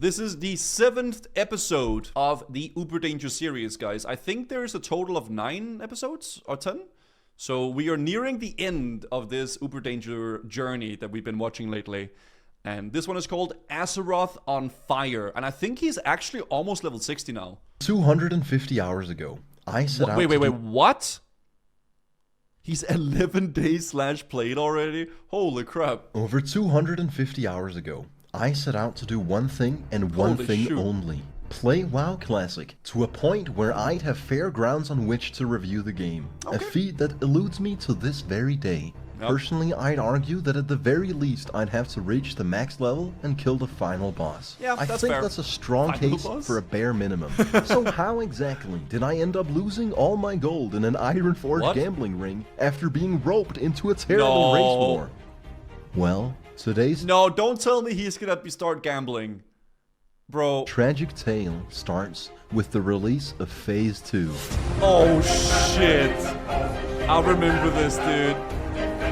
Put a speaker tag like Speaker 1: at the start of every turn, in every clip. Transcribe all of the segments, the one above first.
Speaker 1: This is the 7th episode of the UberDanger series, guys. I think there's a total of 9 episodes or 10. So we are nearing the end of this UberDanger journey that we've been watching lately. And this one is called Azeroth on Fire. And I think he's actually almost level 60 now.
Speaker 2: 250 hours ago, I set out
Speaker 1: Wait, what? He's 11 days / played already? Holy crap.
Speaker 2: Over 250 hours ago, I set out to do one thing and one thing only. Play WoW Classic to a point where I'd have fair grounds on which to review the game. Okay. A feat that eludes me to this very day. Yep. Personally, I'd argue that at the very least I'd have to reach the max level and kill the final boss.
Speaker 1: Yeah,
Speaker 2: I think that's a strong case for a bare minimum. So how exactly did I end up losing all my gold in an Ironforge gambling ring after being roped into a terrible race war? Well, today's...
Speaker 1: No, don't tell me he's gonna start gambling. Bro.
Speaker 2: Tragic tale starts with the release of Phase 2.
Speaker 1: Oh shit. I remember this, dude.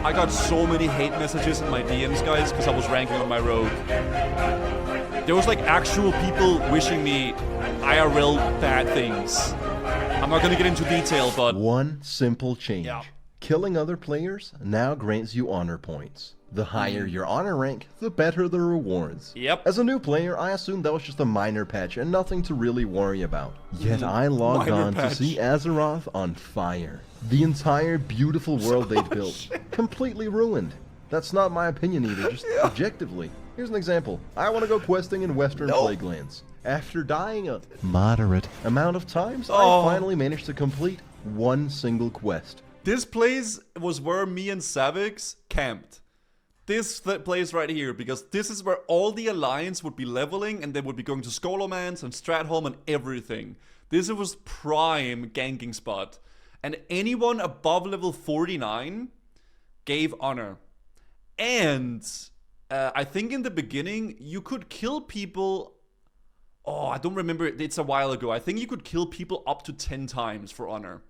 Speaker 1: I got so many hate messages in my DMs, guys, because I was ranking on my rogue. There was like actual people wishing me IRL bad things. I'm not gonna get into detail, but...
Speaker 2: One simple change. Yeah. Killing other players now grants you honor points. The higher your honor rank, the better the rewards.
Speaker 1: Yep.
Speaker 2: As a new player, I assumed that was just a minor patch and nothing to really worry about. Yet I logged on to see Azeroth on fire. The entire beautiful world they'd built, completely ruined. That's not my opinion either, just objectively. Here's an example. I want to go questing in Western Plaguelands. After dying a moderate amount of times, I finally managed to complete one single quest.
Speaker 1: This place was where me and Savix camped. This place right here, because this is where all the Alliance would be leveling and they would be going to Skolomance and Stratholme and everything. This was prime ganking spot. And anyone above level 49 gave honor. And I think in the beginning, you could kill people... Oh, I don't remember. It's a while ago. I think you could kill people up to 10 times for honor.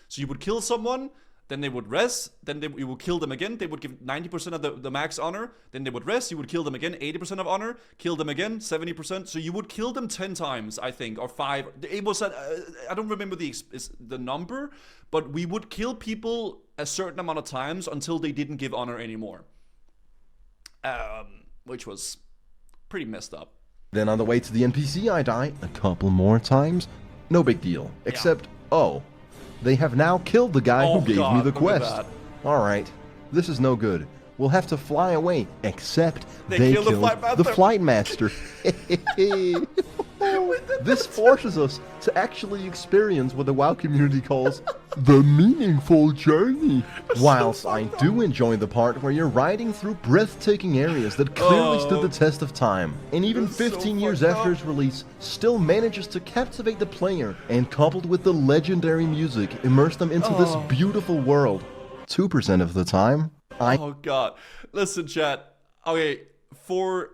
Speaker 1: So you would kill someone... Then they would rest, then you would kill them again, they would give 90% of the max honor, then they would rest, you would kill them again, 80% of honor, kill them again, 70%, so you would kill them 10 times, I think, or 5, it was, I don't remember the number, but we would kill people a certain amount of times until they didn't give honor anymore, which was pretty messed up.
Speaker 2: Then on the way to the NPC I die a couple more times, no big deal, except, they have now killed the guy who gave me the quest. Alright, this is no good. We'll have to fly away, except they killed the Flight Master. This forces us to actually experience what the WoW community calls the meaningful journey. Whilst I do enjoy the part where you're riding through breathtaking areas that clearly stood the test of time, and even 15 years after its release, still manages to captivate the player, and coupled with the legendary music, immerse them into this beautiful world. 2% of the time,
Speaker 1: Oh god. Listen, chat. Okay, for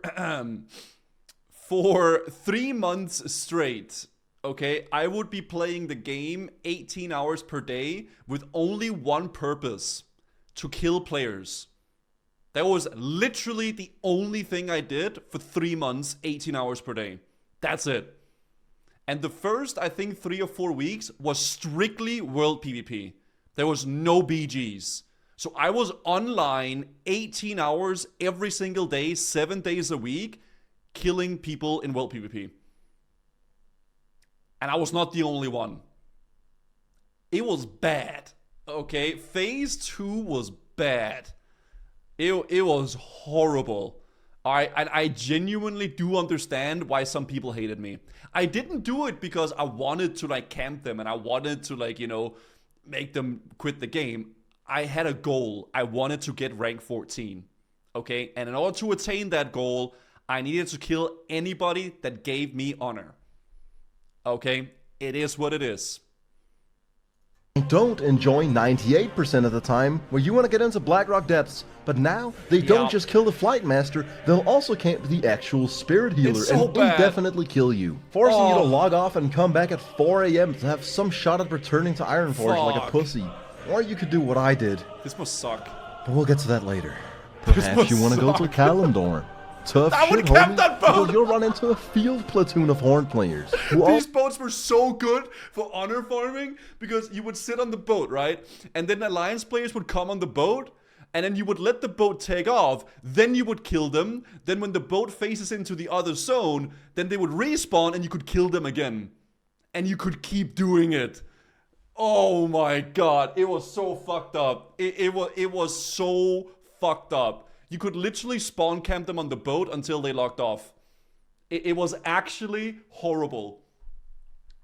Speaker 1: 3 months straight, okay, I would be playing the game 18 hours per day with only one purpose: to kill players. That was literally the only thing I did for 3 months, 18 hours per day. That's it. And the first, I think, 3 or 4 weeks was strictly world PvP. There was no BGs. So I was online 18 hours every single day, 7 days a week, killing people in world PvP. And I was not the only one. It was bad. Okay, Phase 2 was bad. It was horrible. Alright, and I genuinely do understand why some people hated me. I didn't do it because I wanted to like camp them and I wanted to like, you know, make them quit the game. I had a goal. I wanted to get rank 14. Okay, and in order to attain that goal, I needed to kill anybody that gave me honor. Okay, it is what it is.
Speaker 2: Don't enjoy 98% of the time where you want to get into Blackrock Depths, but now they don't just kill the Flight Master, they'll also camp the actual Spirit Healer and indefinitely kill you, forcing you to log off and come back at 4 AM to have some shot at returning to Ironforge like a pussy. Or you could do what I did.
Speaker 1: This must suck.
Speaker 2: But we'll get to that later. Perhaps you want to go to Kalimdor. Tough
Speaker 1: I
Speaker 2: shit,
Speaker 1: would camp
Speaker 2: homie,
Speaker 1: that boat!
Speaker 2: because you'll run into a field platoon of horde players who all
Speaker 1: These boats were so good for honor farming because you would sit on the boat, right? And then alliance players would come on the boat, and then you would let the boat take off. Then you would kill them. Then when the boat faces into the other zone, then they would respawn and you could kill them again. And you could keep doing it. Oh my god, it was so fucked up. It was so fucked up. You could literally spawn camp them on the boat until they locked off. It was actually horrible.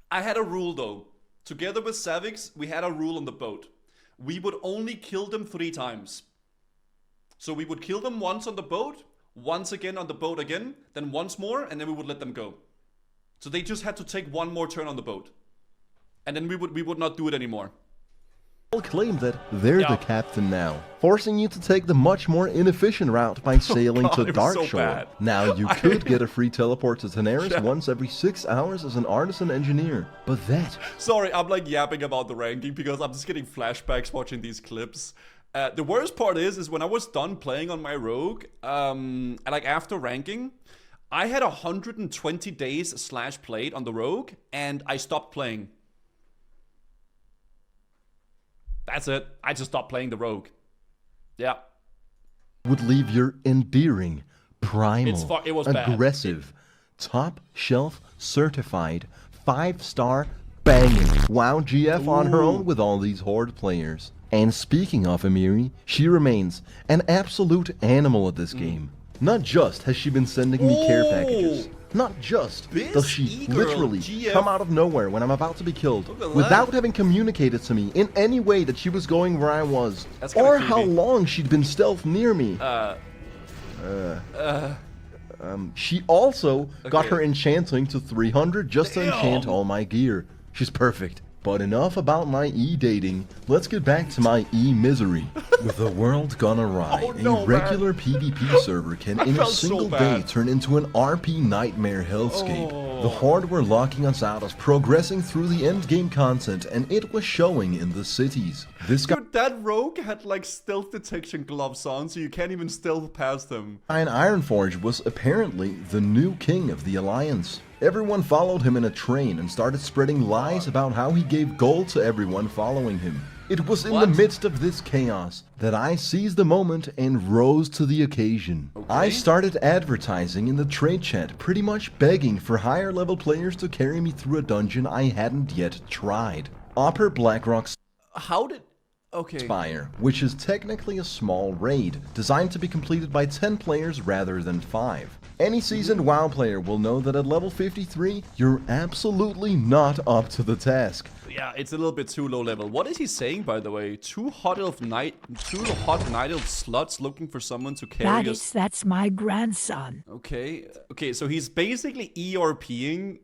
Speaker 1: I had a rule though. Together with Savix, we had a rule on the boat. We would only kill them 3 times. So we would kill them once on the boat, once again on the boat again, then once more, and then we would let them go. So they just had to take one more turn on the boat. And then we would not do it anymore.
Speaker 2: claim that they're the captain now, forcing you to take the much more inefficient route by sailing to Darkshore. Now, you could get a free teleport to Teneris once every 6 hours as an artisan engineer, but that...
Speaker 1: Sorry, I'm like yapping about the ranking because I'm just getting flashbacks watching these clips. The worst part is when I was done playing on my rogue, like after ranking, I had 120 days / played on the rogue, and I stopped playing. That's it. I just stopped playing the rogue. Yeah.
Speaker 2: Would leave your endearing, primal,
Speaker 1: it was
Speaker 2: aggressive, top shelf certified, 5-star banging WoW GF on her own with all these horde players. And speaking of Amiri, she remains an absolute animal at this game. Not just has she been sending me care packages, not just does she literally come out of nowhere when I'm about to be killed without having communicated to me in any way that she was going where I was, or how long she'd been stealth near me. She also got her enchanting to 300 just to enchant all my gear. She's perfect. But enough about my e-dating, let's get back to my e-misery. With the world gone awry, a regular PvP server can in a single day turn into an RP nightmare hellscape. The Horde were locking us out as progressing through the endgame content, and it was showing in the cities.
Speaker 1: Dude, that rogue had like stealth detection gloves on, so you can't even stealth past them.
Speaker 2: And Ironforge was apparently the new king of the Alliance. Everyone followed him in a train and started spreading lies about how he gave gold to everyone following him. It was in the midst of this chaos that I seized the moment and rose to the occasion. I started advertising in the trade chat, pretty much begging for higher level players to carry me through a dungeon I hadn't yet tried. Upper Blackrock Spire, which is technically a small raid, designed to be completed by 10 players rather than 5. Any seasoned WoW player will know that at level 53, you're absolutely not up to the task.
Speaker 1: Yeah, it's a little bit too low level. What is he saying, by the way? Two hot night elf sluts looking for someone to carry us.
Speaker 3: That's my grandson.
Speaker 1: Okay, so he's basically ERPing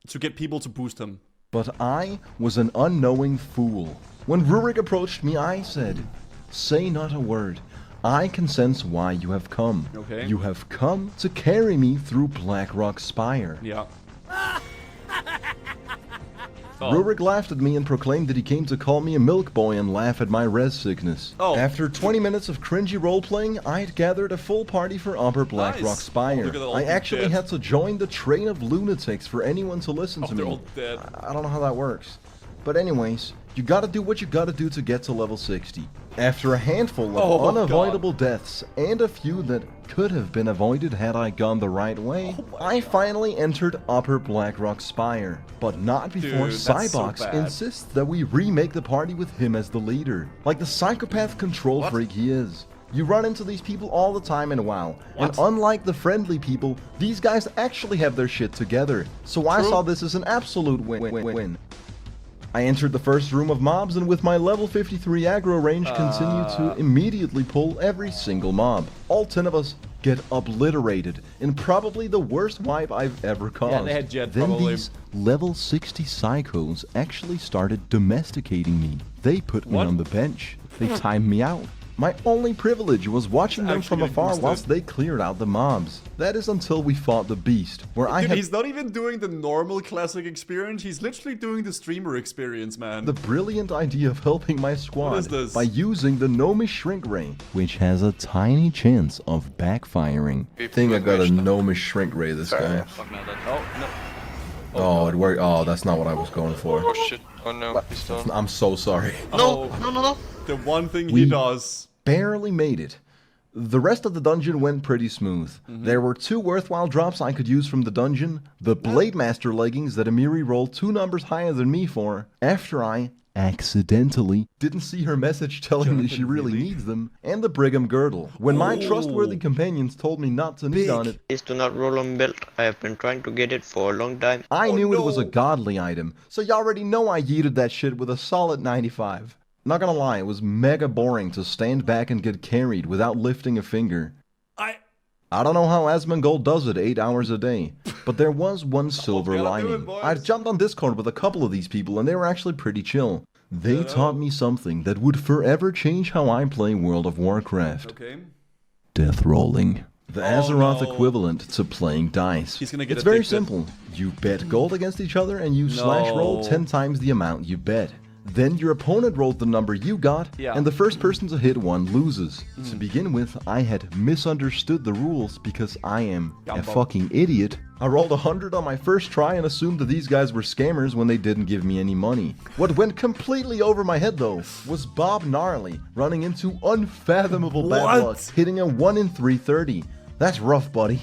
Speaker 1: to get people to boost him.
Speaker 2: But I was an unknowing fool. When Rurik approached me, I said, "Say not a word. I can sense why you have come.
Speaker 1: Okay.
Speaker 2: You have come to carry me through Blackrock Spire."
Speaker 1: Yeah.
Speaker 2: Rurik laughed at me and proclaimed that he came to call me a milk boy and laugh at my res sickness. After 20 minutes of cringy roleplaying, I'd gathered a full party for Upper Blackrock Spire. I actually had to join the train of lunatics for anyone to listen to me.
Speaker 1: All dead.
Speaker 2: I don't know how that works. But anyways, you gotta do what you gotta do to get to level 60. After a handful of unavoidable deaths, and a few that could have been avoided had I gone the right way, I finally entered Upper Blackrock Spire. But not before Cybox insists that we remake the party with him as the leader. Like the psychopath control freak he is. You run into these people all the time in WoW, and unlike the friendly people, these guys actually have their shit together. So I saw this as an absolute win-win-win. I entered the first room of mobs, and with my level 53 aggro range continued to immediately pull every single mob. All 10 of us get obliterated in probably the worst wipe I've ever caused.
Speaker 1: Yeah, they had Jet
Speaker 2: then
Speaker 1: probably.
Speaker 2: These level 60 psychos actually started domesticating me. They put me on the bench. They timed me out. My only privilege was watching them from
Speaker 1: actually
Speaker 2: afar
Speaker 1: boosted.
Speaker 2: whilst they cleared out the mobs. That is until we fought the beast, where I
Speaker 1: Dude,
Speaker 2: had
Speaker 1: he's not even doing the normal classic experience. He's literally doing the streamer experience, man.
Speaker 2: the brilliant idea of helping my squad
Speaker 1: What is this?
Speaker 2: by using the Gnomish Shrink Ray, which has a tiny chance of backfiring. I think I got a Gnomish Shrink Ray, this guy.
Speaker 4: Fuck no, that.
Speaker 1: Oh, no.
Speaker 2: Oh, it worked. Oh, that's not what I was going for.
Speaker 4: Oh shit. Oh no, he's done.
Speaker 2: I'm so sorry.
Speaker 1: Oh,
Speaker 4: No.
Speaker 1: the one thing
Speaker 2: We-
Speaker 1: he does.
Speaker 2: Barely made it. The rest of the dungeon went pretty smooth. There were 2 worthwhile drops I could use from the dungeon. The Blade Master leggings that Amiri rolled 2 numbers higher than me for, after I accidentally didn't see her message telling me she really needs them, and the Brigham Girdle, when my trustworthy companions told me not to need on it.
Speaker 5: Is to not roll on belt. I have been trying to get it for a long time.
Speaker 2: I knew it was a
Speaker 1: no.
Speaker 2: godly item, so you already know I yeeted that shit with a solid 95. Not gonna lie, it was mega boring to stand back and get carried without lifting a finger. I don't know how Asmongold does it 8 hours a day, but there was one silver
Speaker 1: gotta do it,
Speaker 2: lining.
Speaker 1: boys.
Speaker 2: I jumped on Discord with a couple of these people and they were actually pretty chill. They taught me something that would forever change how I play World of Warcraft.
Speaker 1: Okay.
Speaker 2: Death rolling. The Azeroth
Speaker 1: no.
Speaker 2: equivalent to playing dice.
Speaker 1: He's gonna get
Speaker 2: It's very
Speaker 1: addicted.
Speaker 2: simple. You bet gold against each other and you slash roll
Speaker 1: No.
Speaker 2: 10 times the amount you bet. Then your opponent rolls the number you got,
Speaker 1: Yeah.
Speaker 2: and the first person to hit one loses. To begin with, I had misunderstood the rules because I am a
Speaker 1: Gumbo.
Speaker 2: fucking idiot. I rolled 100 on my first try and assumed that these guys were scammers when they didn't give me any money. What went completely over my head though was Bob Gnarly running into unfathomable bad
Speaker 1: What?
Speaker 2: luck, hitting a 1 in 330. That's rough, buddy.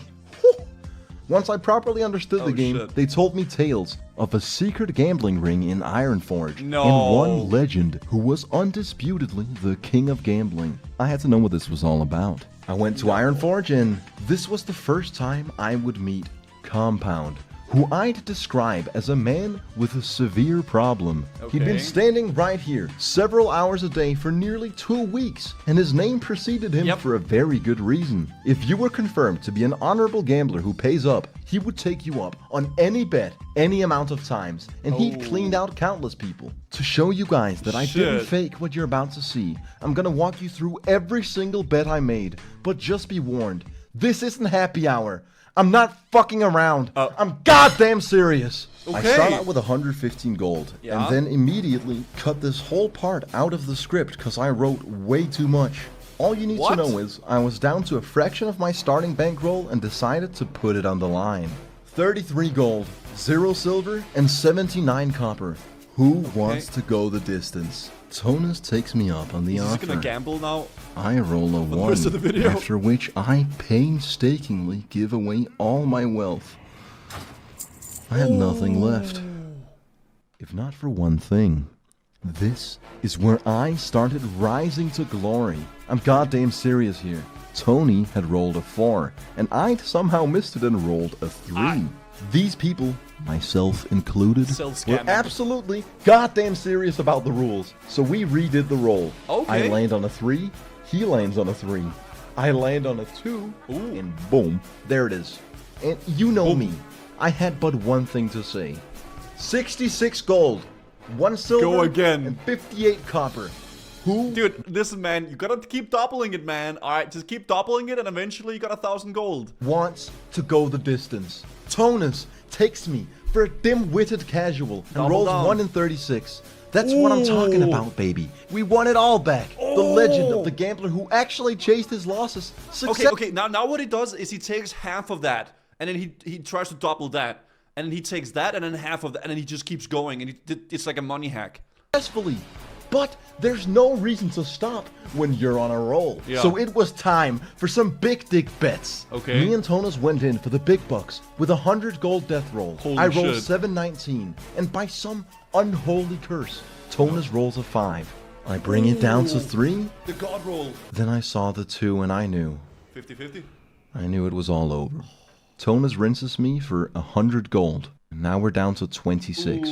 Speaker 2: Once I properly understood the game,
Speaker 1: shit.
Speaker 2: they told me tales of a secret gambling ring in Ironforge
Speaker 1: No.
Speaker 2: and one legend who was undisputedly the king of gambling. I had to know what this was all about. I went to Ironforge and this was the first time I would meet Compound, who I'd describe as a man with a severe problem. He'd been
Speaker 1: Okay.
Speaker 2: standing right here several hours a day for nearly 2 weeks, and his name preceded him
Speaker 1: Yep.
Speaker 2: for a very good reason. If you were confirmed to be an honorable gambler who pays up, he would take you up on any bet, any amount of times, and he'd cleaned out countless people. To show you guys that I didn't
Speaker 1: Shit.
Speaker 2: fake what you're about to see, I'm gonna walk you through every single bet I made, but just be warned, this isn't happy hour. I'm not fucking around. I'm goddamn serious. I
Speaker 1: Okay.
Speaker 2: start out with 115 gold,
Speaker 1: Yeah.
Speaker 2: and then immediately cut this whole part out of the script because I wrote way too much. All you need
Speaker 1: What?
Speaker 2: to know is I was down to a fraction of my starting bankroll and decided to put it on the line. 33 gold, 0 silver, and 79 copper. Who wants to go the distance? Tonus takes me up on the
Speaker 1: He's just
Speaker 2: offer.
Speaker 1: gonna gamble now.
Speaker 2: I roll a
Speaker 1: the
Speaker 2: 1,
Speaker 1: rest of the video.
Speaker 2: after which I painstakingly give away all my wealth. I had nothing left. If not for one thing. This is where I started rising to glory. I'm goddamn serious here. Tony had rolled a 4, and I'd somehow missed it and rolled a 3. These people, myself included, were
Speaker 1: Self-scamming.
Speaker 2: absolutely goddamn serious about the rules. So we redid the roll.
Speaker 1: Okay.
Speaker 2: I land on a 3, he lands on a 3. I land on a 2, and boom, there it is. And you know me, I had but one thing to say. 66 gold, 1 silver,
Speaker 1: Go again.
Speaker 2: and 58 copper. Who
Speaker 1: Dude, listen, man, you gotta keep doubling it, man. Alright, just keep doubling it, and eventually you got 1,000 gold.
Speaker 2: wants to go the distance? Tonus takes me for a dim-witted casual and
Speaker 1: Double
Speaker 2: rolls
Speaker 1: down.
Speaker 2: 1 in 36. That's what I'm talking about, baby. We won it all back. The legend of the gambler who actually chased his losses.
Speaker 1: Okay, now what he does is he takes half of that, and then he tries to double that, and then he takes that, and then half of that, and then he just keeps going, and it's like a money hack.
Speaker 2: Successfully. But there's no reason to stop when you're on a roll.
Speaker 1: Yeah.
Speaker 2: So it was time for some big dick bets.
Speaker 1: Okay.
Speaker 2: Me and Tonus went in for the big bucks with a 100 gold death roll.
Speaker 1: Holy
Speaker 2: I rolled
Speaker 1: shit.
Speaker 2: 719, and by some unholy curse, Tonus rolls a 5. I bring it down to 3,
Speaker 1: The god roll.
Speaker 2: then I saw the 2 and I knew.
Speaker 1: 50-50.
Speaker 2: I knew it was all over. Tonus rinses me for 100 gold. And now we're down to 26.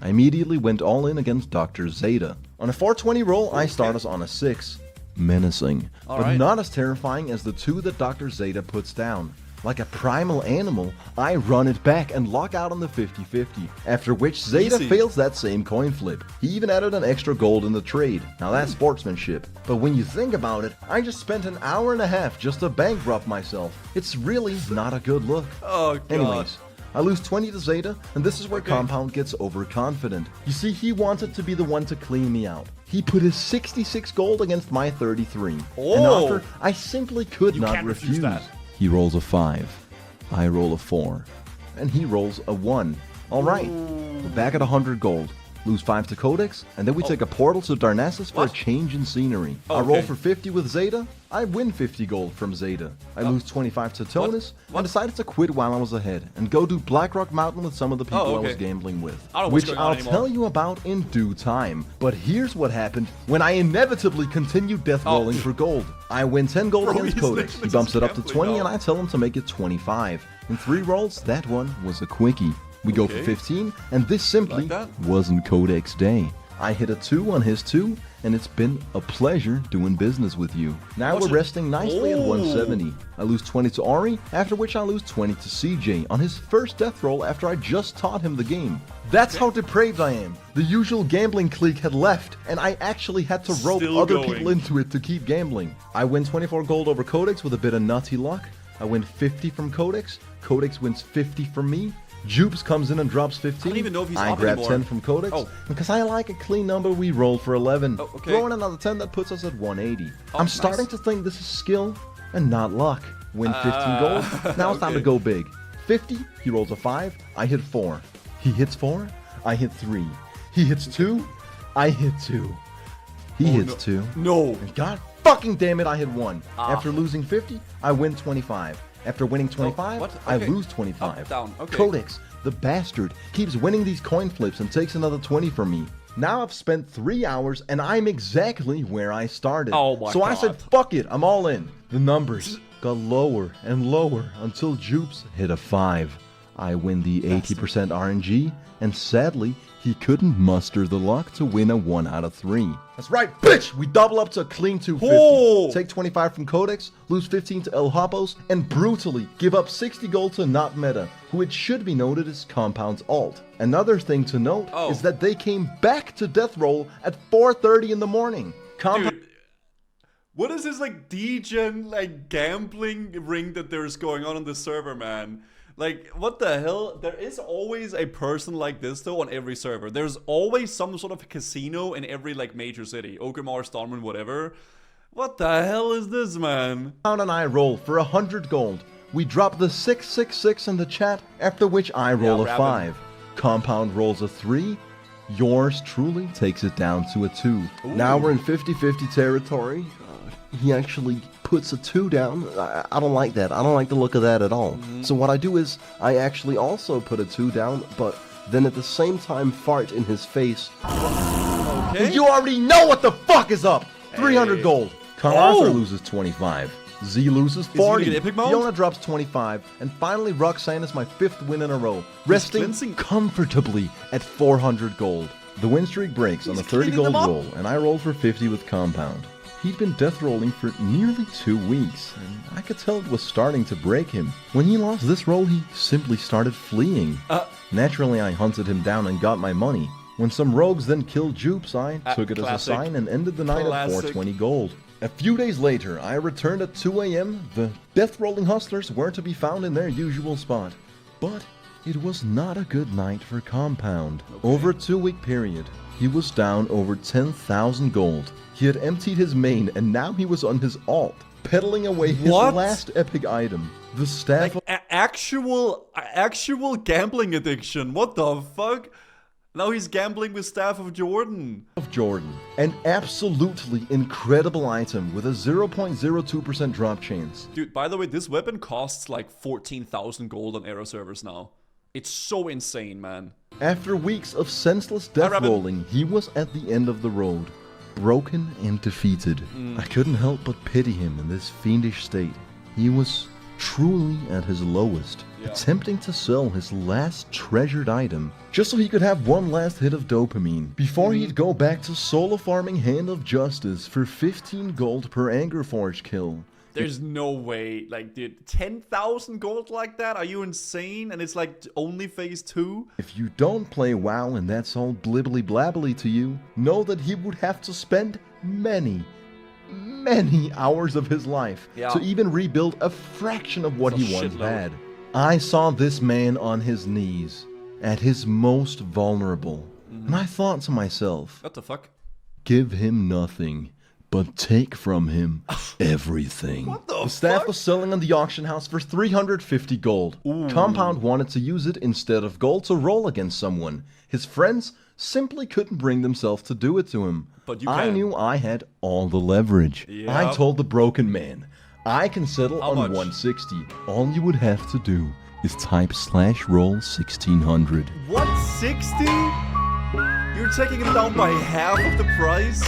Speaker 2: I immediately went all in against Dr. Zeta. On a 420 roll, I start us on a 6. Menacing, but
Speaker 1: Alright.
Speaker 2: not as terrifying as the 2 that Dr. Zeta puts down. Like a primal animal, I run it back and lock out on the 50-50, after which Zeta
Speaker 1: Easy.
Speaker 2: fails that same coin flip. He even added an extra gold in the trade. Now that's sportsmanship. But when you think about it, I just spent an hour and a half just to bankrupt myself. It's really not a good look.
Speaker 1: Oh, God.
Speaker 2: Anyways, I lose 20 to Zeta, and this is where Compound gets overconfident. You see, he wanted to be the one to clean me out. He put his 66 gold against my 33. An
Speaker 1: Oh.
Speaker 2: offer I simply could not
Speaker 1: can't refuse
Speaker 2: refuse.
Speaker 1: that.
Speaker 2: He rolls a 5. I roll a 4. And he rolls a 1. Alright, we're back at 100 gold. Lose 5 to Codex, and then we take a portal to Darnassus for
Speaker 1: What?
Speaker 2: a change in scenery.
Speaker 1: Oh,
Speaker 2: I roll
Speaker 1: okay.
Speaker 2: for 50 with Zeta, I win 50 gold from Zeta. I lose 25 to Tonus,
Speaker 1: What?
Speaker 2: and decided to quit while I was ahead, and go do Blackrock Mountain with some of the people
Speaker 1: Oh,
Speaker 2: I was
Speaker 1: okay.
Speaker 2: gambling with.
Speaker 1: I don't know what's
Speaker 2: Which
Speaker 1: going on
Speaker 2: I'll
Speaker 1: anymore.
Speaker 2: tell you about in due time. But here's what happened when I inevitably continued death rolling for gold. I win 10 gold
Speaker 1: Bro,
Speaker 2: against
Speaker 1: he's
Speaker 2: Codex, he
Speaker 1: literally
Speaker 2: bumps
Speaker 1: just
Speaker 2: it up to
Speaker 1: gambling
Speaker 2: 20,
Speaker 1: now.
Speaker 2: and I tell him to make it 25. In 3 rolls, that one was a quickie. We go for
Speaker 1: Okay.
Speaker 2: 15, and this simply
Speaker 1: Like that?
Speaker 2: wasn't Codex day. I hit a 2 on his 2, and it's been a pleasure doing business with you. Now
Speaker 1: What's
Speaker 2: we're
Speaker 1: it-
Speaker 2: resting nicely at
Speaker 1: Oh.
Speaker 2: 170. I lose 20 to Ori, after which I lose 20 to CJ on his first death roll after I just taught him the game. That's how depraved I am. The usual gambling clique had left, and I actually had to rope
Speaker 1: Still
Speaker 2: other
Speaker 1: going.
Speaker 2: people into it to keep gambling. I win 24 gold over Codex with a bit of nutty luck. I win 50 from Codex. Codex wins 50 from me. Jupes comes in and drops 15.
Speaker 1: I don't even know if he's
Speaker 2: I
Speaker 1: up
Speaker 2: grab
Speaker 1: anymore.
Speaker 2: 10 from Codex.
Speaker 1: Oh.
Speaker 2: Because I like a clean number, we roll for 11.
Speaker 1: Oh, okay.
Speaker 2: Throw in another 10, that puts us at 180.
Speaker 1: Oh,
Speaker 2: I'm
Speaker 1: nice.
Speaker 2: starting to think this is skill and not luck. Win 15 gold. Now it's time to
Speaker 1: okay.
Speaker 2: go big. 50, he rolls a 5. I hit 4. He hits 4. I hit 3. He hits 2. I hit 2. He hits 2.
Speaker 1: No.
Speaker 2: God fucking damn it, I hit 1.
Speaker 1: Ah.
Speaker 2: After losing 50, I win 25. After winning 25,
Speaker 1: what?
Speaker 2: I
Speaker 1: Okay.
Speaker 2: lose 25.
Speaker 1: Up, down, okay.
Speaker 2: Codex, the bastard, keeps winning these coin flips and takes another 20 from me. Now I've spent 3 hours and I'm exactly where I started.
Speaker 1: Oh my
Speaker 2: so I
Speaker 1: God.
Speaker 2: said, fuck it, I'm all in. The numbers got lower and lower until Jupes hit a 5. I win the 80% RNG, and sadly, he couldn't muster the luck to win a 1 out of 3. That's right, bitch! We double up to a clean 250.
Speaker 1: Oh!
Speaker 2: Take 25 from Codex, lose 15 to El Hopos, and brutally give up 60 gold to Not Meta, who it should be noted is Compound's alt. Another thing to note
Speaker 1: Oh.
Speaker 2: is that they came back to Death Roll at 4:30 in the morning. Compound
Speaker 1: Dude, what is this like degen like gambling ring that there's going on this server, man? Like, what the hell? There is always a person like this though on every server. There's always some sort of casino in every like major city, Oakermar, Stormwind, whatever. What the hell is this, man?
Speaker 2: and I roll for 100 gold. We drop the 666 in the chat, after which I roll
Speaker 1: Yeah,
Speaker 2: a
Speaker 1: rapid.
Speaker 2: 5. Compound rolls a 3. Yours truly takes it down to a 2. Now we're in 50-50 territory. He actually puts a 2 down. I don't like that. I don't like the look of that at all. So what I do is, I actually also put a 2 down, but then at the same time fart in his face.
Speaker 1: Okay.
Speaker 2: You already know what the fuck is up! 300
Speaker 1: Hey.
Speaker 2: gold. Car
Speaker 1: Oh!
Speaker 2: Arthur loses 25. Z loses
Speaker 1: he gonna
Speaker 2: 40.
Speaker 1: get epic mode?
Speaker 2: Fiona drops 25. And finally, Roxanne is my 5th win in a row, resting
Speaker 1: cleansing-
Speaker 2: comfortably at 400 gold. The win streak breaks on
Speaker 1: He's
Speaker 2: a 30
Speaker 1: cleaning
Speaker 2: gold
Speaker 1: them up.
Speaker 2: roll, and I roll for 50 with Compound. He'd been death rolling for nearly 2 weeks, and I could tell it was starting to break him. When he lost this roll, he simply started fleeing. Naturally, I hunted him down and got my money. When some rogues then killed Jupes, I took it as a
Speaker 1: classic.
Speaker 2: sign and ended the night at
Speaker 1: Classic.
Speaker 2: 420 gold. A few days later, I returned at 2 a.m. The death-rolling hustlers were to be found in their usual spot. But it was not a good night for Compound. Over a 2-week period, he was down over 10,000 gold. He had emptied his main, and now he was on his alt, peddling away his
Speaker 1: What?
Speaker 2: last epic item, the staff
Speaker 1: Like actual gambling addiction. What the fuck? Now he's gambling with Staff of Jordan.
Speaker 2: of Jordan. An absolutely incredible item with a 0.02% drop chance.
Speaker 1: Dude, by the way, this weapon costs like 14,000 gold on Aero servers now. It's so insane, man.
Speaker 2: After weeks of senseless death
Speaker 1: Rabbit.
Speaker 2: rolling, he was at the end of the road, broken and defeated. I couldn't help but pity him in this fiendish state. He was truly at his lowest, attempting to sell his last treasured item just so he could have one last hit of dopamine before he'd go back to solo farming Hand of Justice for 15 gold per Angerforge kill.
Speaker 1: There's no way. Like, dude, 10,000 gold like that? Are you insane? And it's like only phase 2?
Speaker 2: If you don't play WoW and that's all blibbly blabbly to you, know that he would have to spend many hours of his life to even rebuild a fraction of what he once had. I saw this man on his knees, at his most vulnerable, and I thought to myself,
Speaker 1: what the fuck?
Speaker 2: Give him nothing, but take from him everything.
Speaker 1: What the
Speaker 2: staff
Speaker 1: fuck?
Speaker 2: was selling on the auction house for 350 gold. Compound wanted to use it instead of gold to roll against someone. His friends simply couldn't bring themselves to do it to him.
Speaker 1: But you
Speaker 2: I
Speaker 1: can.
Speaker 2: knew I had all the leverage.
Speaker 1: Yep.
Speaker 2: I told the broken man, I can settle
Speaker 1: How
Speaker 2: on
Speaker 1: much?
Speaker 2: 160. All you would have to do is type /roll 1600.
Speaker 1: 160? You're taking him down by half of the price?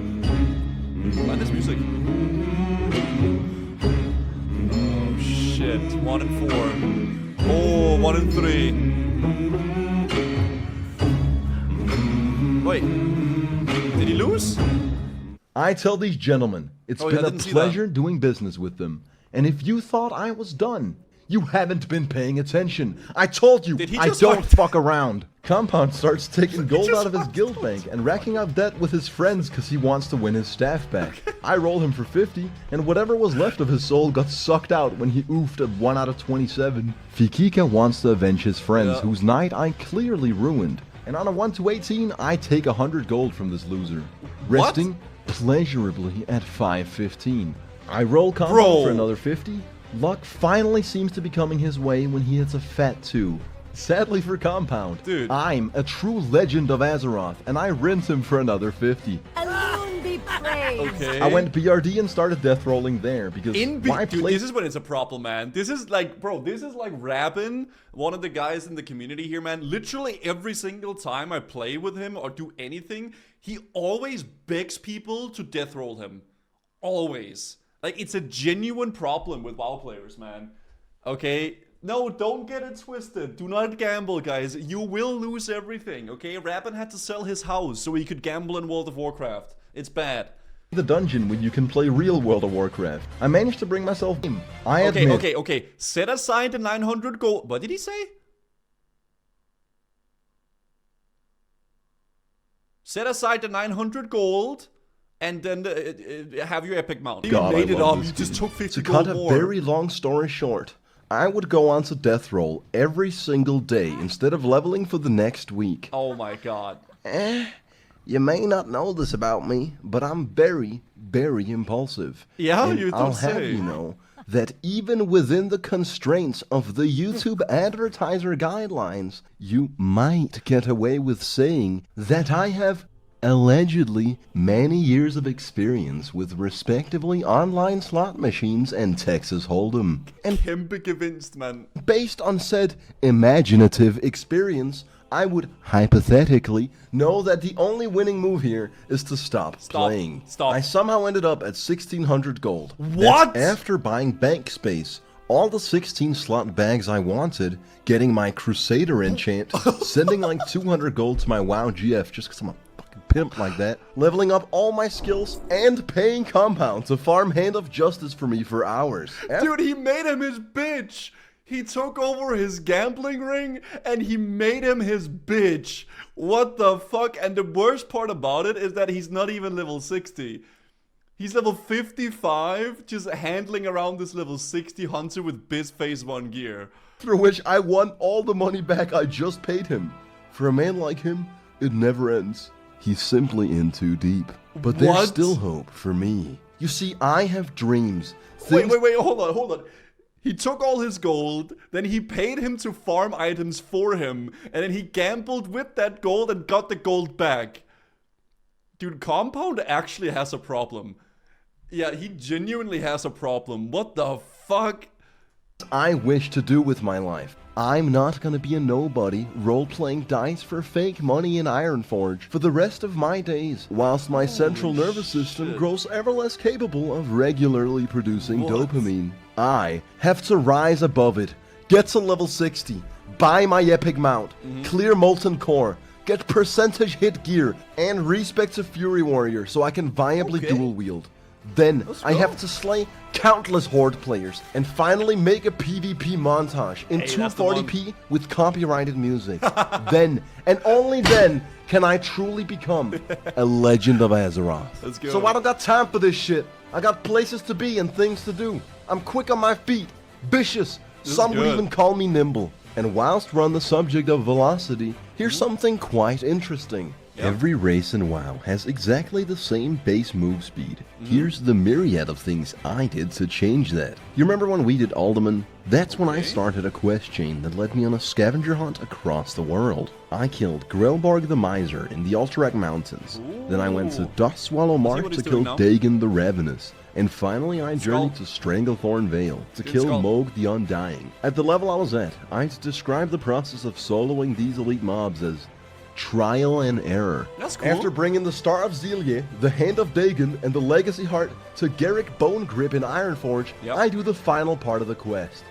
Speaker 1: Mind this music. Oh shit. 1 and 4. Oh, 1 and 3. Wait. Did he lose?
Speaker 2: I tell these gentlemen, it's
Speaker 1: Oh, yeah, I
Speaker 2: been a
Speaker 1: didn't see
Speaker 2: pleasure doing business with them. And if you thought I was done, you haven't been paying attention. I told you,
Speaker 1: Did he
Speaker 2: I
Speaker 1: just
Speaker 2: don't
Speaker 1: walk-
Speaker 2: fuck around. Compound starts taking gold
Speaker 1: just
Speaker 2: out of his guild bank and racking up debt with his friends because he wants to win his staff back. I roll him for 50, and whatever was left of his soul got sucked out when he oofed at 1 out of 27. Fikika wants to avenge his friends, whose night I clearly ruined. And on a 1 to 18, I take 100 gold from this loser, resting pleasurably at 515. I roll Compound for another 50. Luck finally seems to be coming his way when he hits a fat 2. Sadly for Compound,
Speaker 1: Dude.
Speaker 2: I'm a true legend of Azeroth, and I rinse him for another 50.
Speaker 3: Alone be praised.
Speaker 1: Okay.
Speaker 2: I went BRD and started death rolling there, because why
Speaker 1: Dude,
Speaker 2: play...
Speaker 1: this is when it's a problem, man. This is like, bro, this is like Rabin, one of the guys in the community here, man. Literally every single time I play with him or do anything, he always begs people to death roll him. Always. Like, it's a genuine problem with WoW players, man. Okay? No, don't get it twisted. Do not gamble, guys. You will lose everything, okay? Rabin had to sell his house so he could gamble in World of Warcraft. It's bad.
Speaker 2: the dungeon when you can play real World of Warcraft. I managed to bring myself in. I admit...
Speaker 1: Okay. Set aside the 900 gold. What did he say? Set aside the 900 gold, and then have your epic mount.
Speaker 2: God,
Speaker 1: you made it up.
Speaker 2: this
Speaker 1: You just
Speaker 2: game.
Speaker 1: took 50
Speaker 2: To
Speaker 1: gold
Speaker 2: cut a
Speaker 1: more.
Speaker 2: very long story short, I would go on to death roll every single day instead of leveling for the next week.
Speaker 1: Oh my god.
Speaker 2: You may not know this about me, but I'm very, very impulsive.
Speaker 1: Yeah,
Speaker 2: and
Speaker 1: you don't
Speaker 2: I'll have
Speaker 1: say.
Speaker 2: you know that even within the constraints of the YouTube advertiser guidelines, you might get away with saying that I have allegedly many years of experience with respectively online slot machines and Texas Hold'em. And
Speaker 1: Kæmpe gevinst, man.
Speaker 2: based on said imaginative experience, I would hypothetically know that the only winning move here is to stop playing.
Speaker 1: Stop.
Speaker 2: I somehow ended up at 1600 gold.
Speaker 1: What?
Speaker 2: That's after buying bank space, all the 16 slot bags I wanted, getting my Crusader enchant, sending like 200 gold to my WoW GF just because I'm a fucking pimp like that, leveling up all my skills, and paying Compound to farm Hand of Justice for me for hours.
Speaker 1: Dude, he made him his bitch. He took over his gambling ring and he made him his bitch. What the fuck? And the worst part about it is that he's not even level 60. He's level 55, just handling around this level 60 hunter with Biz Phase 1 gear.
Speaker 2: For which I won all the money back I just paid him. For a man like him, it never ends. He's simply in too deep. But there's
Speaker 1: What?
Speaker 2: still hope for me. You see, I have dreams.
Speaker 1: Wait, hold on. He took all his gold, then he paid him to farm items for him, and then he gambled with that gold and got the gold back. Dude, Compound actually has a problem. Yeah, he genuinely has a problem. What the fuck?
Speaker 2: I wish to do with my life. I'm not gonna be a nobody role-playing dice for fake money in Ironforge for the rest of my days, whilst my central nervous system
Speaker 1: shit.
Speaker 2: grows ever less capable of regularly producing
Speaker 1: What?
Speaker 2: dopamine. I have to rise above it, get to level 60, buy my epic mount, clear Molten Core, get percentage hit gear, and respect to Fury Warrior so I can viably dual wield. Then I have to slay countless Horde players and finally make a PvP montage in 240p with copyrighted music. Then, and only then, can I truly become a Legend of Azeroth.
Speaker 1: Let's go.
Speaker 2: So I don't got time for this shit. I got places to be and things to do. I'm quick on my feet, vicious. Some would even call me nimble. And whilst we're on the subject of velocity, here's something quite interesting. Every race in WoW has exactly the same base move speed. Here's the myriad of things I did to change that. You remember when we did Alderman? That's when I started a quest chain that led me on a scavenger hunt across the world. I killed Grelborg the Miser in the Alterac Mountains. Then I went to Dustswallow Marsh to kill Dagon the Ravenous. And finally I journeyed to Stranglethorn Vale to kill Moog the Undying. At the level I was at, I'd describe the process of soloing these elite mobs as trial and error.
Speaker 1: That's cool.
Speaker 2: After bringing the Star of Zelia, the Hand of Dagon, and the Legacy Heart to Garrick Bone Grip in Ironforge, I do the final part of the quest.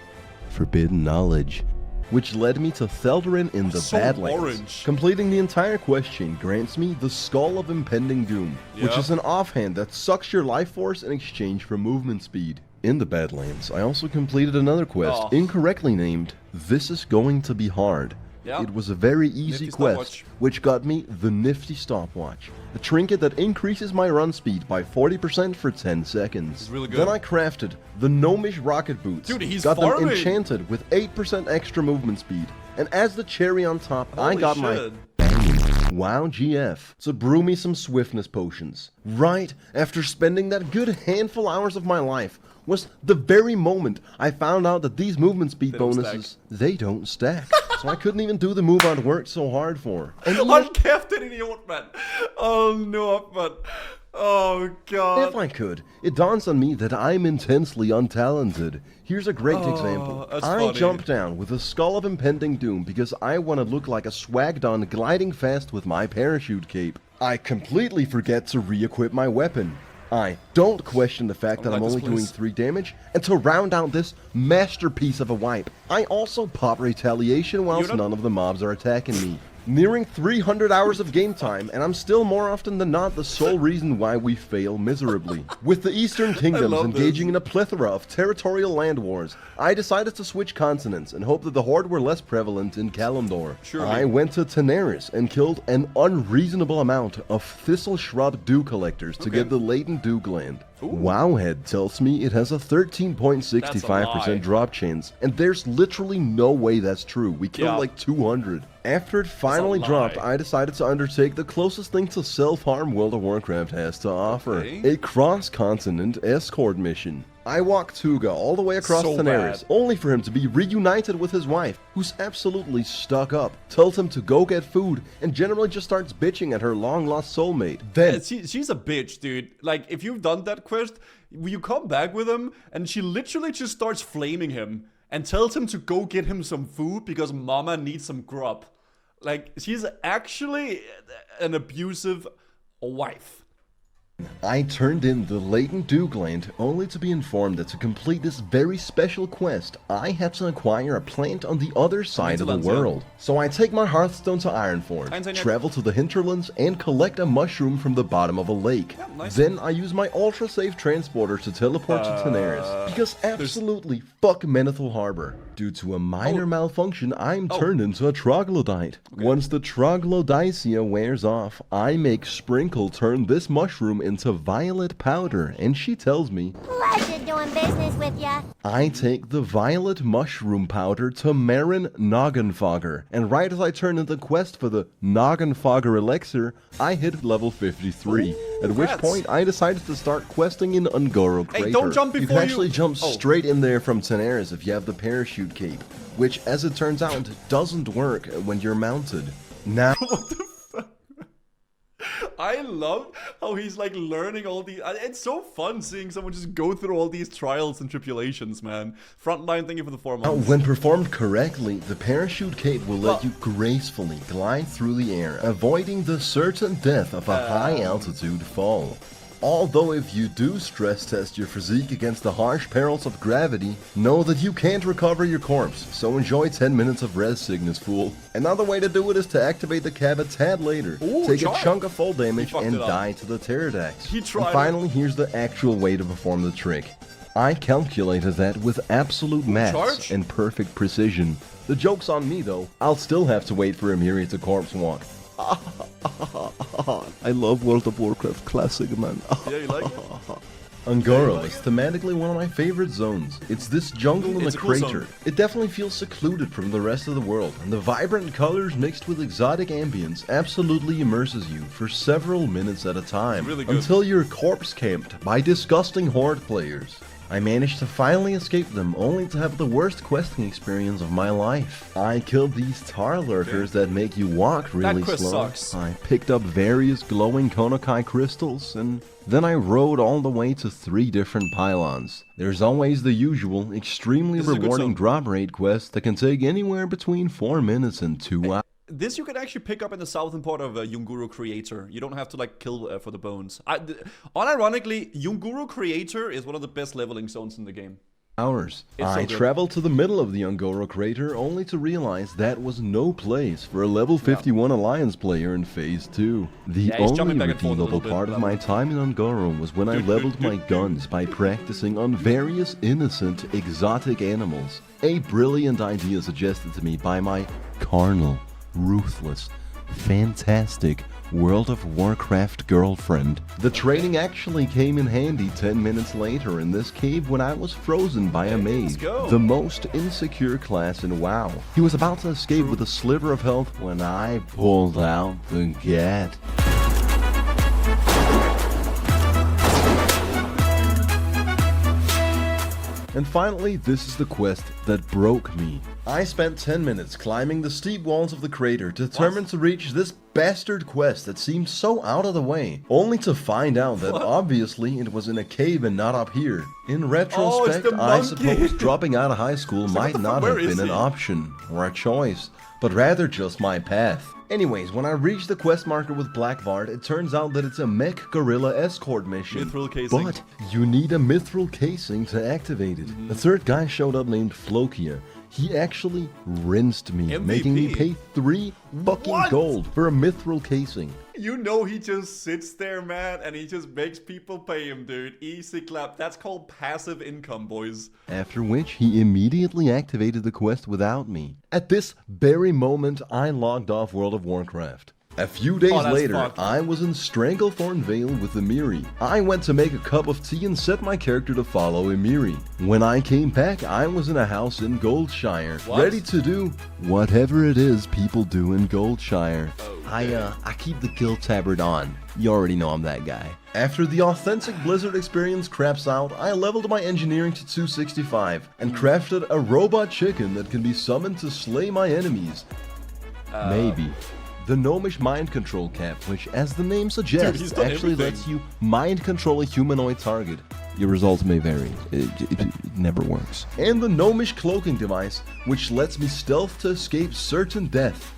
Speaker 2: Forbidden Knowledge, which led me to Theldarin in the Badlands. Completing the entire quest chain grants me the Skull of Impending Doom, which is an offhand that sucks your life force in exchange for movement speed. In the Badlands, I also completed another quest incorrectly named This Is Going to Be Hard. It was a very easy quest, which got me the Nifty Stopwatch, a trinket that increases my run speed by 40% for 10 seconds.
Speaker 1: It's really good.
Speaker 2: Then I crafted the Gnomish Rocket Boots, got them enchanted with 8% extra movement speed, and as the cherry on top, I got my WoW GF to brew me some swiftness potions. Right after spending that good handful hours of my life was the very moment I found out that these movement speed bonuses, they don't stack. So I couldn't even do the move I'd worked so hard for. And
Speaker 1: Hold käften idiot, man! Oh no, but... Oh god.
Speaker 2: If I could, it dawns on me that I'm intensely untalented. Here's a great example. I jumped down with a Skull of Impending Doom because I want to look like a swagdon gliding fast with my parachute cape. I completely forget to re-equip my weapon. I don't question the fact that I'm only doing 3 damage, and to round out this masterpiece of a wipe, I also pop retaliation whilst none of the mobs are attacking me. Nearing 300 hours of game time, and I'm still more often than not the sole reason why we fail miserably. With the Eastern Kingdoms engaging in a plethora of territorial land wars, I decided to switch continents and hope that the Horde were less prevalent in Kalimdor. I went to Teneris and killed an unreasonable amount of Thistle Shrub Dew Collectors to get the latent Dew Gland. Wowhead tells me it has a 13.65% drop chance, and there's literally no way that's true. We killed like 200. After it finally dropped, I decided to undertake the closest thing to self-harm World of Warcraft has to offer. A cross-continent escort mission. I walked Tuga all the way across Teneris, only for him to be reunited with his wife, who's absolutely stuck up, tells him to go get food, and generally just starts bitching at her long-lost soulmate. Then
Speaker 1: she's a bitch, dude. Like, if you've done that quest, you come back with him, and she literally just starts flaming him, and tells him to go get him some food because mama needs some grub. Like, she's actually an abusive wife.
Speaker 2: I turned in the latent Dew Gland only to be informed that to complete this very special quest, I had to acquire a plant on the other side of the world. So I take my Hearthstone to Ironforge, travel to the hinterlands, and collect a mushroom from the bottom of a lake. Then I use my ultra-safe transporter to teleport to Teneris, because absolutely fuck Menethil Harbor. Due to a minor malfunction, I'm turned into a troglodyte. Once the troglodycia wears off, I make Sprinkle turn this mushroom into violet powder, and she tells me,
Speaker 3: Pleasure doing business with ya.
Speaker 2: I take the violet mushroom powder to Marin Noggenfogger, and right as I turn in the quest for the Noggenfogger elixir, I hit level 53, at which point I decided to start questing in Ungoro Crater.
Speaker 1: Hey, don't jump before
Speaker 2: you can actually jump straight in there from Teneris if you have the parachute cape, which, as it turns out, doesn't work when you're mounted. Now...
Speaker 1: What the fuck? I love how he's like learning all these. It's so fun seeing someone just go through all these trials and tribulations, man. Frontline, thank you for the 4 months.
Speaker 2: When performed correctly, the parachute cape will let you gracefully glide through the air, avoiding the certain death of a high altitude fall. Although if you do stress test your physique against the harsh perils of gravity, know that you can't recover your corpse, so enjoy 10 minutes of res sickness, fool. Another way to do it is to activate the cab a tad later,
Speaker 1: Ooh,
Speaker 2: take
Speaker 1: try
Speaker 2: a
Speaker 1: it.
Speaker 2: chunk of full damage
Speaker 1: fucked
Speaker 2: and
Speaker 1: it up.
Speaker 2: die to the pterodactyls.
Speaker 1: He tried
Speaker 2: And
Speaker 1: it.
Speaker 2: finally, here's the actual way to perform the trick. I calculated that with absolute maths
Speaker 1: charge?
Speaker 2: and perfect precision. The joke's on me though, I'll still have to wait for Emiri to corpse walk. I love World of Warcraft Classic, man.
Speaker 1: Yeah, you like it?
Speaker 2: Ungoro is thematically one of my favorite zones. It's this jungle in
Speaker 1: It's
Speaker 2: a
Speaker 1: a cool
Speaker 2: crater.
Speaker 1: zone.
Speaker 2: It definitely feels secluded from the rest of the world, and the vibrant colors mixed with exotic ambience absolutely immerses you for several minutes at a time,
Speaker 1: really good.
Speaker 2: until you're corpse camped by disgusting horde players. I managed to finally escape them, only to have the worst questing experience of my life. I killed these tar lurkers that make you walk really
Speaker 1: quest
Speaker 2: slow.
Speaker 1: sucks.
Speaker 2: I picked up various glowing Konokai crystals, and then I rode all the way to 3 different pylons. There's always the usual, extremely
Speaker 1: This is a good
Speaker 2: rewarding
Speaker 1: zone.
Speaker 2: drop rate quest that can take anywhere between 4 minutes and 2 hours.
Speaker 1: This you can actually pick up in the southern part of Yunguru Creator. You don't have to like kill for the bones. Unironically, Yunguru Creator is one of the best leveling zones in the game.
Speaker 2: It's
Speaker 1: so
Speaker 2: I
Speaker 1: good.
Speaker 2: traveled to the middle of the Ungoro crater only to realize that was no place for a level 51 Alliance player in Phase 2. The
Speaker 1: Yeah, he's
Speaker 2: only
Speaker 1: jumping back and forth a
Speaker 2: redeemable
Speaker 1: little bit,
Speaker 2: part of
Speaker 1: but-
Speaker 2: my time in Ungoro was when I leveled my guns by practicing on various innocent exotic animals. A brilliant idea suggested to me by my carnal, ruthless, fantastic World of Warcraft girlfriend. The training actually came in handy 10 minutes later in this cave when I was frozen by a mage,
Speaker 1: go.
Speaker 2: the most insecure class in WoW. He was about to escape with a sliver of health when I pulled out the gat. And finally, this is the quest that broke me. I spent 10 minutes climbing the steep walls of the crater, determined to reach this bastard quest that seemed so out of the way, only to find out that obviously it was in a cave and not up here. In retrospect,
Speaker 1: the
Speaker 2: I
Speaker 1: monkey.
Speaker 2: suppose dropping out of high school might not
Speaker 1: where
Speaker 2: have
Speaker 1: is
Speaker 2: been an
Speaker 1: he?
Speaker 2: option or a choice, but rather just my path. Anyways, when I reached the quest marker with Blackvard, it turns out that it's a mech gorilla escort mission.
Speaker 1: Mithril casing.
Speaker 2: But you need a mithril casing to activate it. A third guy showed up named Flokia. He actually rinsed me,
Speaker 1: MVP.
Speaker 2: making me pay 3 fucking
Speaker 1: What?
Speaker 2: gold for a mithril casing.
Speaker 1: You know he just sits there, man, and he just makes people pay him, dude. Easy clap. That's called passive income, boys.
Speaker 2: After which, he immediately activated the quest without me. At this very moment, I logged off World of Warcraft. A few days
Speaker 1: that's
Speaker 2: later,
Speaker 1: fucked.
Speaker 2: I was in Stranglethorn Vale with Emiri. I went to make a cup of tea and set my character to follow Emiri. When I came back, I was in a house in Goldshire,
Speaker 1: What?
Speaker 2: ready to do whatever it is people do in Goldshire. I keep the kill tabard on. You already know I'm that guy. After the authentic Blizzard experience craps out, I leveled my engineering to 265 and crafted a robot chicken that can be summoned to slay my enemies. Maybe. The Gnomish Mind Control Cap, which, as the name
Speaker 1: Dude,
Speaker 2: suggests,
Speaker 1: he's done
Speaker 2: actually
Speaker 1: everything.
Speaker 2: lets you mind control a humanoid target. Your results may vary. It never works. And the Gnomish Cloaking Device, which lets me stealth to escape certain death.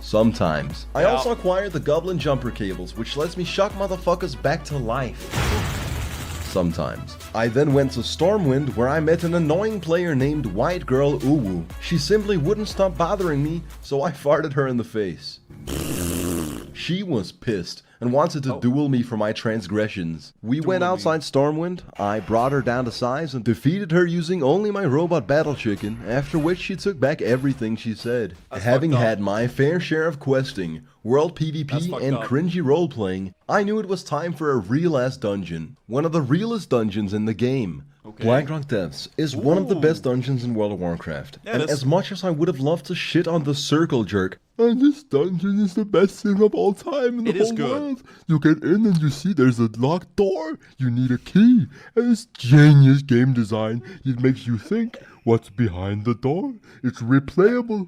Speaker 2: Sometimes. I
Speaker 1: Yeah.
Speaker 2: also acquired the Goblin Jumper Cables, which lets me shock motherfuckers back to life. Sometimes. I then went to Stormwind, where I met an annoying player named White Girl Uwu. She simply wouldn't stop bothering me, so I farted her in the face. She was pissed and wanted to duel me for my transgressions. We went outside Stormwind, I brought her down to size and defeated her using only my robot battle chicken, after which she took back everything she said. Having
Speaker 1: fucked up.
Speaker 2: had my fair share of questing, world
Speaker 1: That's
Speaker 2: PvP,
Speaker 1: fucked
Speaker 2: and
Speaker 1: up.
Speaker 2: cringy roleplaying, I knew it was time for a real-ass dungeon. One of the realest dungeons in the game.
Speaker 1: Okay.
Speaker 2: Blackrock Depths is one of the
Speaker 1: Ooh.
Speaker 2: best dungeons in World of Warcraft.
Speaker 1: Yeah,
Speaker 2: and
Speaker 1: that's-
Speaker 2: as much as I would have loved to shit on the Circle Jerk, and this dungeon is the best thing of all time in the
Speaker 1: It is
Speaker 2: whole
Speaker 1: good.
Speaker 2: world. You get in and you see there's a locked door. You need a key. And it's genius game design. It makes you think, what's behind the door? It's replayable.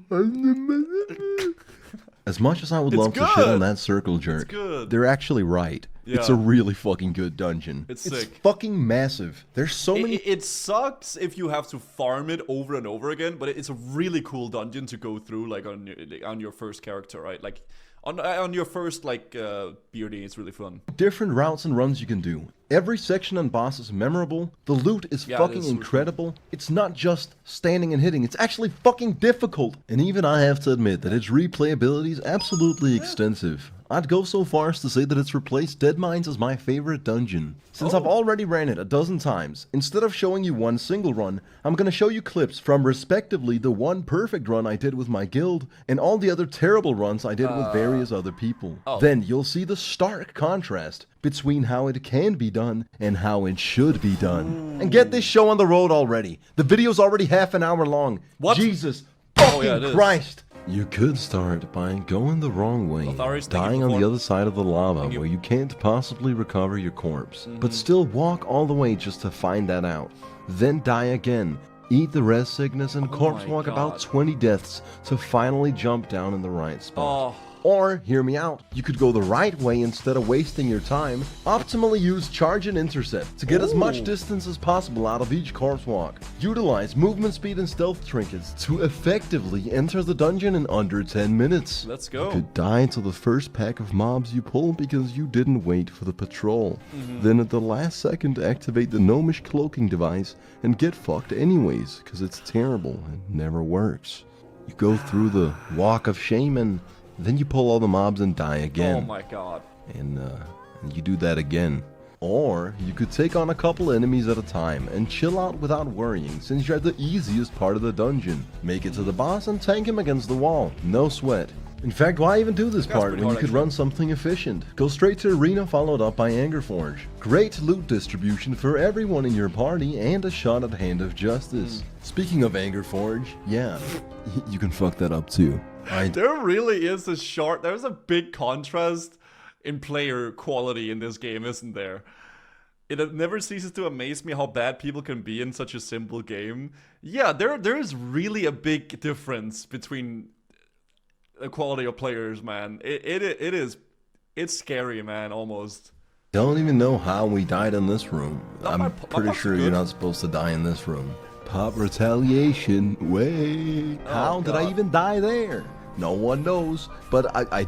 Speaker 2: As much as I would
Speaker 1: It's
Speaker 2: love to shit on
Speaker 1: good.
Speaker 2: that Circle Jerk,
Speaker 1: good.
Speaker 2: they're actually right. It's
Speaker 1: Yeah.
Speaker 2: a really fucking good dungeon.
Speaker 1: It's sick.
Speaker 2: fucking massive. There's so many
Speaker 1: It sucks if you have to farm it over and over again, but it's a really cool dungeon to go through, like on your first character, right? Like on your first beardy, it's really fun.
Speaker 2: different routes and runs you can do. Every section and boss is memorable. The loot is
Speaker 1: Yeah,
Speaker 2: fucking
Speaker 1: it is super
Speaker 2: incredible. It's not just standing and hitting. It's actually fucking difficult. And even I have to admit that its replayability is absolutely extensive. I'd go so far as to say that it's replaced Dead Mines as my favorite dungeon. Since I've already ran it a dozen times, instead of showing you one single run, I'm gonna show you clips from respectively the one perfect run I did with my guild and all the other terrible runs I did with various other people. Then you'll see the stark contrast between how it can be done and how it should be done. And get this show on the road already. The video's already half an hour long.
Speaker 1: What?
Speaker 2: Jesus
Speaker 1: Oh, yeah,
Speaker 2: fucking
Speaker 1: it is.
Speaker 2: Christ. You could start by going the wrong way,
Speaker 1: Authorities, thank you
Speaker 2: dying
Speaker 1: for
Speaker 2: on the
Speaker 1: for-
Speaker 2: other side of the lava
Speaker 1: Thank you.
Speaker 2: where you can't possibly recover your corpse, but still walk all the way just to find that out. Then die again, eat the rest sickness and corpse
Speaker 1: my
Speaker 2: walk
Speaker 1: God.
Speaker 2: about 20 deaths to finally jump down in the right spot.
Speaker 1: Oh.
Speaker 2: Or, hear me out, you could go the right way instead of wasting your time, optimally use charge and intercept to get as much
Speaker 1: Ooh.
Speaker 2: distance as possible out of each corpse walk. Utilize movement speed and stealth trinkets to effectively enter the dungeon in under 10 minutes.
Speaker 1: Let's go.
Speaker 2: You could die to the first pack of mobs you pull because you didn't wait for the patrol. Then at the last second activate the gnomish cloaking device and get fucked anyways, because it's terrible and never works. You go through the walk of shame and then you pull all the mobs and die again.
Speaker 1: Oh my god.
Speaker 2: And you do that again. Or you could take on a couple enemies at a time and chill out without worrying since you're at the easiest part of the dungeon. Make it to the boss and tank him against the wall. No sweat. In fact, why even do this
Speaker 1: That's
Speaker 2: part
Speaker 1: pretty
Speaker 2: when you
Speaker 1: hard,
Speaker 2: could
Speaker 1: actually.
Speaker 2: run something efficient? Go straight to Arena followed up by Angerforge. Great loot distribution for everyone in your party and a shot at Hand of Justice. Speaking of Angerforge, yeah, you can fuck that up too.
Speaker 1: There really is there's a big contrast in player quality in this game, isn't there? It never ceases to amaze me how bad people can be in such a simple game. Yeah, there is really a big difference between the quality of players, man. It's scary, man, almost.
Speaker 2: Don't even know how we died in this room.
Speaker 1: No,
Speaker 2: I'm
Speaker 1: my
Speaker 2: pretty
Speaker 1: pop's
Speaker 2: sure
Speaker 1: good.
Speaker 2: you're not supposed to die in this room. Pop retaliation. Wait, how did I
Speaker 1: God.
Speaker 2: even die there? No one knows, but I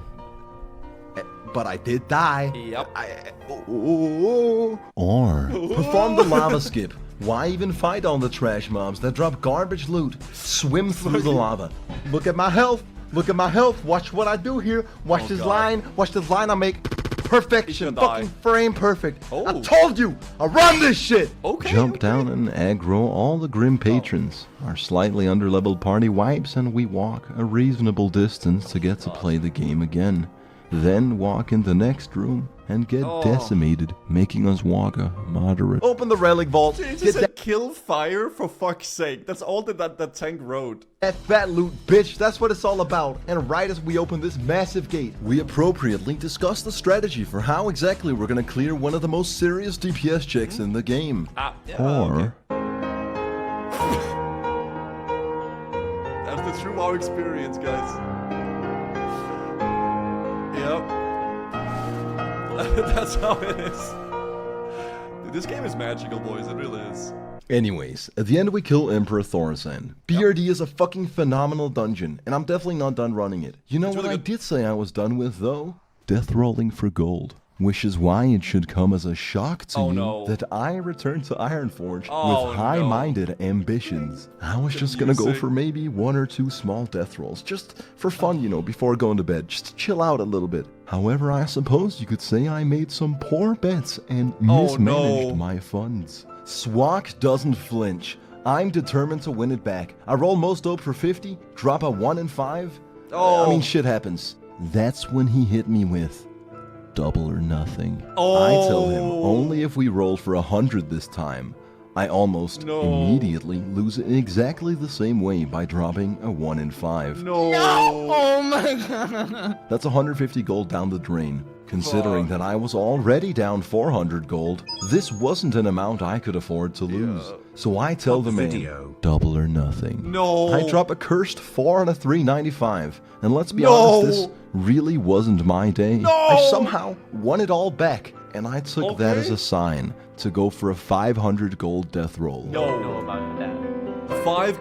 Speaker 2: did die.
Speaker 1: Yep.
Speaker 2: Or perform the lava skip. Why even fight all the trash mobs that drop garbage loot? Swim through the lava. Look at my health. Look at my health. Watch what I do here. Watch this
Speaker 1: God.
Speaker 2: line. Watch this line I make. Perfection.
Speaker 1: gonna
Speaker 2: Fucking
Speaker 1: die.
Speaker 2: frame perfect. I
Speaker 1: Oh.
Speaker 2: told you. I run this shit.
Speaker 1: Okay.
Speaker 2: Jump
Speaker 1: okay.
Speaker 2: down and aggro all the grim patrons. Our slightly underleveled party wipes and we walk a reasonable distance to get to play the game again. Then walk in the next room and get decimated, making us walk a moderate. Open the relic vault.
Speaker 1: It
Speaker 2: Get
Speaker 1: just said kill fire, for fuck's sake. That's all that tank wrote.
Speaker 2: that fat loot, bitch. That's what it's all about. And right as we open this massive gate, we appropriately discuss the strategy for how exactly we're gonna clear one of the most serious DPS checks in the game. Or
Speaker 1: That's the true WoW experience, guys. Yep. That's how it is. Dude, this game is magical, boys. It really is.
Speaker 2: anyways, at the end we kill Emperor Thorsan. BRD is a fucking phenomenal dungeon, and I'm definitely not done running it. You know
Speaker 1: It's
Speaker 2: what
Speaker 1: really
Speaker 2: I
Speaker 1: good.
Speaker 2: did say I was done with though? Death rolling for gold. Which is why it should come as a shock to
Speaker 1: Oh,
Speaker 2: you
Speaker 1: no.
Speaker 2: that I returned to Ironforge
Speaker 1: Oh,
Speaker 2: with high-minded ambitions. I was just gonna go
Speaker 1: Confusing.
Speaker 2: for maybe 1 or 2 small death rolls, just for fun, you know, before going to bed, just to chill out a little bit. However, I suppose you could say I made some poor bets and mismanaged
Speaker 1: no.
Speaker 2: my funds. Swak doesn't flinch. I'm determined to win it back. I roll most dope for 50, drop a 1 and 5. I mean, shit happens. That's when he hit me with double or nothing. I tell him only if we roll for 100 this time. I almost immediately lose it in exactly the same way by dropping a 1 in 5.
Speaker 1: No.
Speaker 6: Oh my god.
Speaker 2: That's 150 gold down the drain. Considering that I was already down 400 gold, this wasn't an amount I could afford to lose. So I tell the man, double or nothing.
Speaker 1: No.
Speaker 2: I drop a cursed 4 and a 395. And let's be honest, this really wasn't my day. I somehow won it all back. And I took that as a sign to go for a 500 gold death roll.
Speaker 1: No.
Speaker 6: about that.
Speaker 1: 5.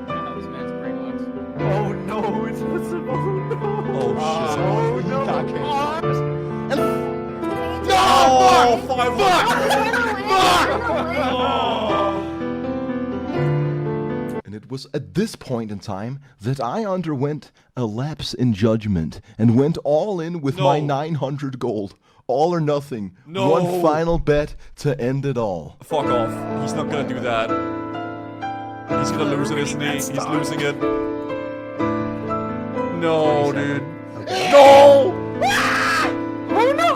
Speaker 6: How this man's brain works.
Speaker 1: Oh no, it's possible. Oh shit.
Speaker 2: No!
Speaker 1: Oh, 500.
Speaker 2: And it was at this point in time that I underwent a lapse in judgment and went all in with my 900 gold. All or nothing.
Speaker 1: No.
Speaker 2: One final bet to end it all.
Speaker 1: Fuck off. He's not gonna do that. He's gonna lose it, isn't he? He's losing it. No, dude. No!
Speaker 3: Oh no!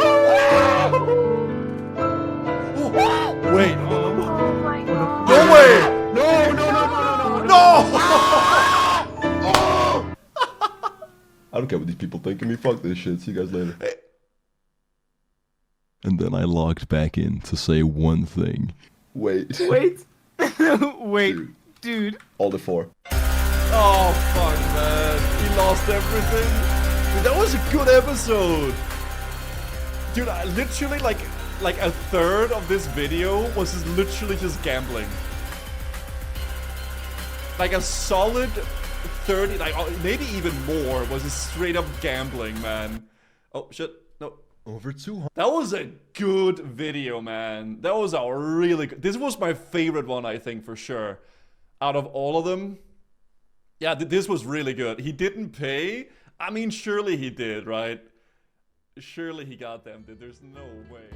Speaker 1: Wait.
Speaker 3: Oh my god.
Speaker 1: No way! No!
Speaker 2: I don't care what these people think of me. Fuck this shit. See you guys later. And then I logged back in to say one thing. Wait.
Speaker 6: Wait, dude.
Speaker 2: All the 4.
Speaker 1: Oh, fuck, man. He lost everything. Dude, that was a good episode. Dude, I literally, like a third of this video was just literally just gambling. Like a solid 30, like maybe even more, was just straight up gambling, man. Oh, shit. No.
Speaker 2: Over 200.
Speaker 1: That was a good video, man. That was a really good... This was my favorite one, I think, for sure. Out of all of them. Yeah, this was really good. He didn't pay. I mean, surely he did, right? Surely he got them. There's no way.